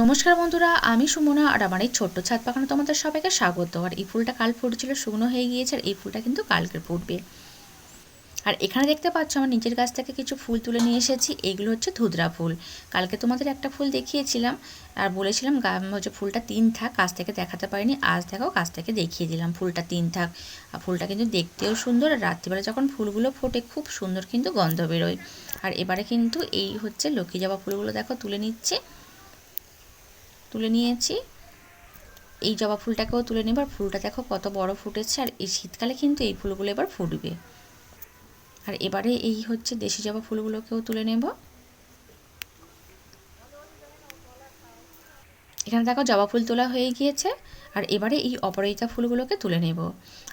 নমস্কার বন্ধুরা, আমি সুমনা আর আমার এই ছোট্ট ছাদ বাগানে তোমাদের সবাইকে স্বাগত। আর এই ফুলটা কাল ফুটেছিল, শুকনো হয়ে গিয়েছে, আর এই ফুলটা কিন্তু কালকে ফুটবে। আর এখানে দেখতে পাচ্ছ আমার নিজের গাছ থেকে কিছু ফুল তুলে নিয়ে এসেছি। এইগুলো হচ্ছে ধুতরা ফুল। কালকে তোমাদের একটা ফুল দেখিয়েছিলাম আর বলেছিলাম হচ্ছে ফুলটা 3 থাক, কাছ থেকে দেখাতে পারিনি। আজ দেখো কাছ থেকে দেখিয়ে দিলাম ফুলটা 3 থাক। আর ফুলটা কিন্তু দেখতেও সুন্দর, আর রাত্রিবেলা যখন ফুলগুলো ফোটে খুব সুন্দর কিন্তু গন্ধ বেরোয়। আর এবারে কিন্তু এই হচ্ছে লক্ষ্মী জবা ফুলগুলো দেখো তুলে নিয়েছি। এই জবা ফুলটাকেও তুলে নেব। আর ফুলটা দেখো কত বড় ফুটেছে, আর এই শীতকালে কিন্তু এই ফুলগুলো এবার ফুটবে। আর এবারে এই হচ্ছে দেশি জবা ফুলগুলোকেও তুলে নেব। এখানে দেখো জবা ফুল তোলা হয়ে গিয়েছে। আর এবারে এই অপরাজিতা ফুলগুলোকে তুলে নেব।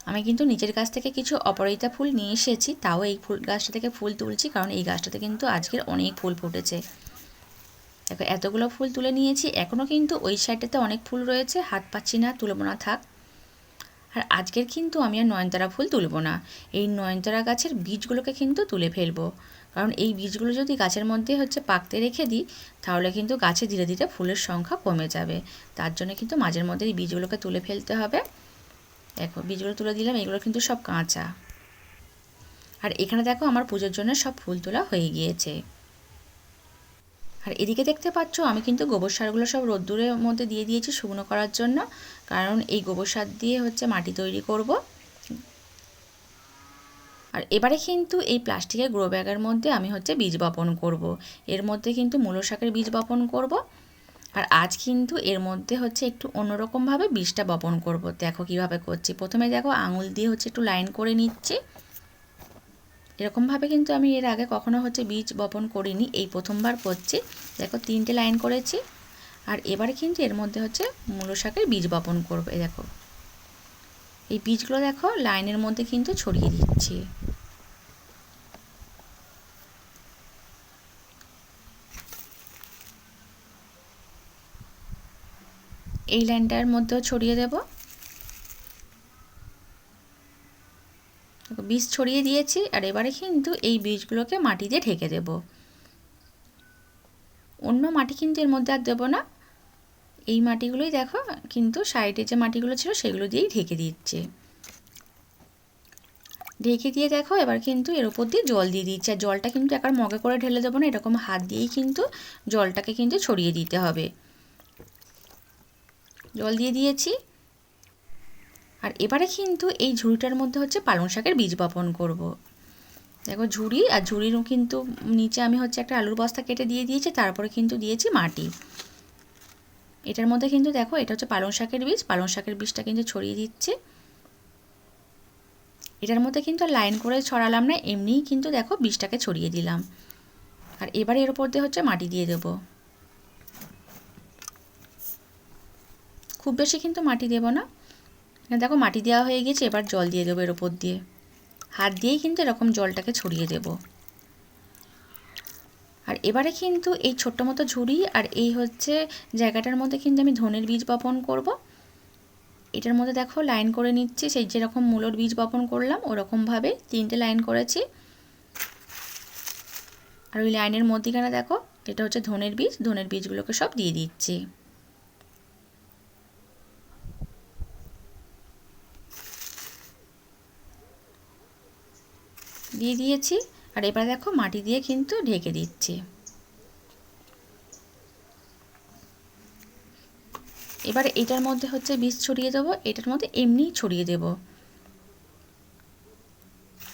আমি কিন্তু নিজের গাছ থেকে কিছু অপরাজিতা ফুল নিয়ে এসেছি, তাও এই ফুল গাছটা থেকে ফুল তুলছি, কারণ এই গাছটাতে কিন্তু আজকের অনেক ফুল ফুটেছে। দেখো এতগুলো ফুল তুলে নিয়েছি, এখনও কিন্তু ওই সাইডটাতে অনেক ফুল রয়েছে, হাত পাচ্ছি না, তুলবো না থাক। আর আজকের কিন্তু আমি আর নয়নতারা ফুল তুলব না। এই নয়নতারা গাছের বীজগুলোকে কিন্তু তুলে ফেলবো, কারণ এই বীজগুলো যদি গাছের মধ্যে হচ্ছে পাকতে রেখে দিই, তাহলে কিন্তু গাছে ধীরে ধীরে ফুলের সংখ্যা কমে যাবে। তার জন্য কিন্তু মাঝের মধ্যে এই বীজগুলোকে তুলে ফেলতে হবে। দেখো বীজগুলো তুলে দিলাম, এগুলো কিন্তু সব কাঁচা। আর এখানে দেখো আমার পুজোর জন্য সব ফুল তোলা হয়ে গিয়েছে। আর এদিকে দেখতে পাচ্ছ আমি কিন্তু গোবর সারগুলো সব রোদ্দুরের মধ্যে দিয়ে দিয়েছি শুকনো করার জন্য, কারণ এই গোবর সার দিয়ে হচ্ছে মাটি তৈরি করব। আর এবারে কিন্তু এই প্লাস্টিকের গ্রো ব্যাগের মধ্যে আমি হচ্ছে বীজ বপন করব। এর মধ্যে কিন্তু মূলো শাকের বীজ বপন করব। আর আজ কিন্তু এর মধ্যে হচ্ছে একটু অন্যরকমভাবে বীজটা বপন করব। দেখো কিভাবে করছি। প্রথমে দেখো আঙুল দিয়ে হচ্ছে একটু লাইন করে নিচ্ছি। এরকমভাবে কিন্তু আমি এর আগে কখনো হচ্ছে বীজ বপন করিনি, এই প্রথমবার করছি। দেখো 3টে লাইন করেছি। আর এবারে কিন্তু এর মধ্যে হচ্ছে মূলো শাকের বীজ বপন করব। দেখো এই বীজগুলো দেখো লাইনের মধ্যে কিন্তু ছড়িয়ে দিচ্ছি। এই লাইনটার মধ্যেও ছড়িয়ে দেব। বীজ ছড়িয়ে দিয়েছি। আর এবারে কিন্তু এই বীজগুলোকে মাটি দিয়ে ঢেকে দেব। অন্য মাটি কিন্তু এর মধ্যে আর দেবো না। এই মাটিগুলোই দেখো কিন্তু সাইডে যে মাটিগুলো ছিল সেগুলো দিয়েই ঢেকে দিচ্ছে। ঢেকে দিয়ে দেখো এবার কিন্তু এর উপর দিয়ে জল দিয়ে দিচ্ছে। আর জলটা কিন্তু একবার মগে করে ঢেলে দেবো না, এরকম হাত দিয়েই কিন্তু জলটাকে কিন্তু ছড়িয়ে দিতে হবে। জল দিয়ে দিয়েছি। আর এবারে কিন্তু এই ঝুড়িটার মধ্যে হচ্ছে পালং শাকের বীজ বপন করব। দেখো ঝুড়ি, আর ঝুড়ির কিন্তু নিচে আমি হচ্ছে একটা আলুর বস্তা কেটে দিয়ে দিয়েছি, তারপরে কিন্তু দিয়েছি মাটি। এটার মধ্যে কিন্তু দেখো এটা হচ্ছে পালং শাকের বীজ, পালং শাকের বীজটা কিন্তু ছড়িয়ে দিচ্ছি। এটার মধ্যে কিন্তু লাইন করে ছড়ালাম না, এমনিই কিন্তু দেখো বীজটাকে ছড়িয়ে দিলাম। আর এবারে এর উপর দিয়ে হচ্ছে মাটি দিয়ে দেবো। খুব বেশি কিন্তু মাটি দেবো না। দেখো মাটি দেওয়া হয়ে গেছে, এবার জল দিয়ে দেবো এর উপর দিয়ে। হাত দিয়েই কিন্তু এরকম জলটাকে ছড়িয়ে দেবো। আর এবারে কিন্তু এই ছোট্ট মতো ঝুড়ি আর এই হচ্ছে জায়গাটার মধ্যে কিন্তু আমি ধনের বীজ বপন করব। এটার মধ্যে দেখো লাইন করে নিচ্ছি, সেই যেরকম মূলোর বীজ বপন করলাম ওরকমভাবে 3টে লাইন করেছি। আর ওই লাইনের মধ্যিখানে দেখো এটা হচ্ছে ধনের বীজ, ধনের বীজগুলোকে সব দিয়ে দিচ্ছি। দিয়ে দিয়েছি। আর এবার দেখো মাটি দিয়ে কিন্তু ঢেকে দিচ্ছি। এবার এটার মধ্যে হচ্ছে বীজ ছড়িয়ে দেবো, এটার মধ্যে এমনিই ছড়িয়ে দেবো।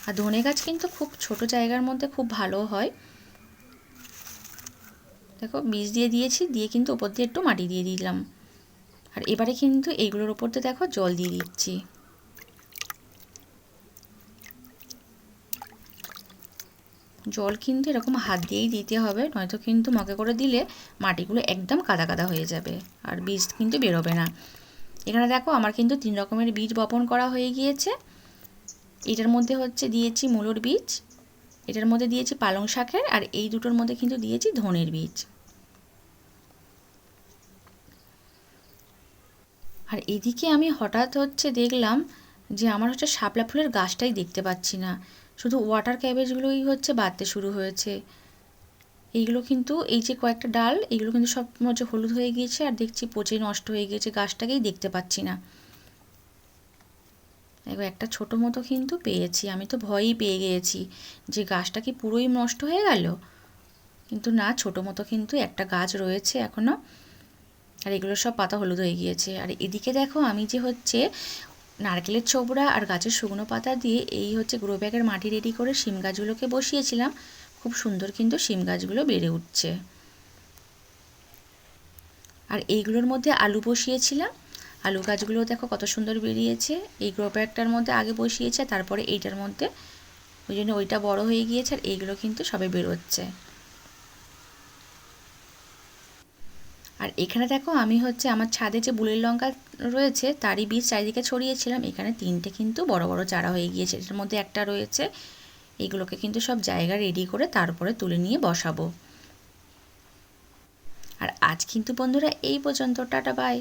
আর ধনে গাছ কিন্তু খুব ছোট জায়গার মধ্যে খুব ভালো হয়। দেখো বীজ দিয়ে দিয়েছি, দিয়ে কিন্তু ওপর দিয়ে একটু মাটি দিয়ে দিলাম। আর এবারে কিন্তু এইগুলোর ওপর দিয়ে দেখো জল দিয়ে দিচ্ছি। জল কিন্তু এরকম হাত দিয়েই দিতে হবে, নয়তো কিন্তু মগে করে দিলে মাটিগুলো একদম কাদা কাদা হয়ে যাবে আর বীজ কিন্তু বেরোবে না। এখানে দেখো আমার কিন্তু 3 রকমের বীজ বপন করা হয়ে গিয়েছে। এটার মধ্যে হচ্ছে দিয়েছি মূলোর বীজ, এটার মধ্যে দিয়েছি পালং শাকের, আর এই দুটোর মধ্যে কিন্তু দিয়েছি ধনের বীজ। আর এদিকে আমি হঠাৎ হচ্ছে দেখলাম যে আমার হচ্ছে শাপলা ফুলের গাছটাই দেখতে পাচ্ছি না, শুধু ওয়াটার ক্যাবেজগুলোই হচ্ছে বাড়তে শুরু হয়েছে। এইগুলো কিন্তু এই যে কয়েকটা ডাল এইগুলো কিন্তু সব হচ্ছে হলুদ হয়ে গিয়েছে, আর দেখছি পচে নষ্ট হয়ে গিয়েছে, গাছটাকেই দেখতে পাচ্ছি না। এবার একটা ছোটো মতো কিন্তু পেয়েছি, আমি তো ভয়ই পেয়ে গিয়েছি যে গাছটা কি পুরোই নষ্ট হয়ে গেল, কিন্তু না, ছোটো মতো কিন্তু একটা গাছ রয়েছে এখনও। আর এগুলো সব পাতা হলুদ হয়ে গিয়েছে। আর এদিকে দেখো আমি যে হচ্ছে নারকেলের ছোবড়া আর গাছের শুকনো পাতা দিয়ে এই হচ্ছে গ্রো ব্যাগের মাটি রেডি করে শিম গাছগুলোকে বসিয়েছিলাম। খুব সুন্দর কিন্তু শিম গাছগুলো বেড়ে উঠছে। আর এইগুলোর মধ্যে আলু বসিয়েছিলাম, আলু গাছগুলো দেখো কত সুন্দর বেরিয়েছে। এই গ্রো ব্যাগটার মধ্যে আগে বসিয়েছে, তারপরে এইটার মধ্যে, ওই জন্য ওইটা বড় হয়ে গিয়েছে, আর এইগুলো কিন্তু সবে বেরোচ্ছে। আর এখানে দেখো আমি হচ্ছে আমার ছাদে যে বুলের লঙ্কা রয়েছে তারই বীজ চারিদিকে ছড়িয়েছিলাম। এখানে 3টে কিন্তু বড় বড় চারা হয়ে গিয়েছে, এটার মধ্যে একটা রয়েছে। এইগুলোকে কিন্তু সব জায়গা রেডি করে তারপরে তুলে নিয়ে বসাবো। আর আজ কিন্তু বন্ধুরা এই পর্যন্ত, টাটা বাই।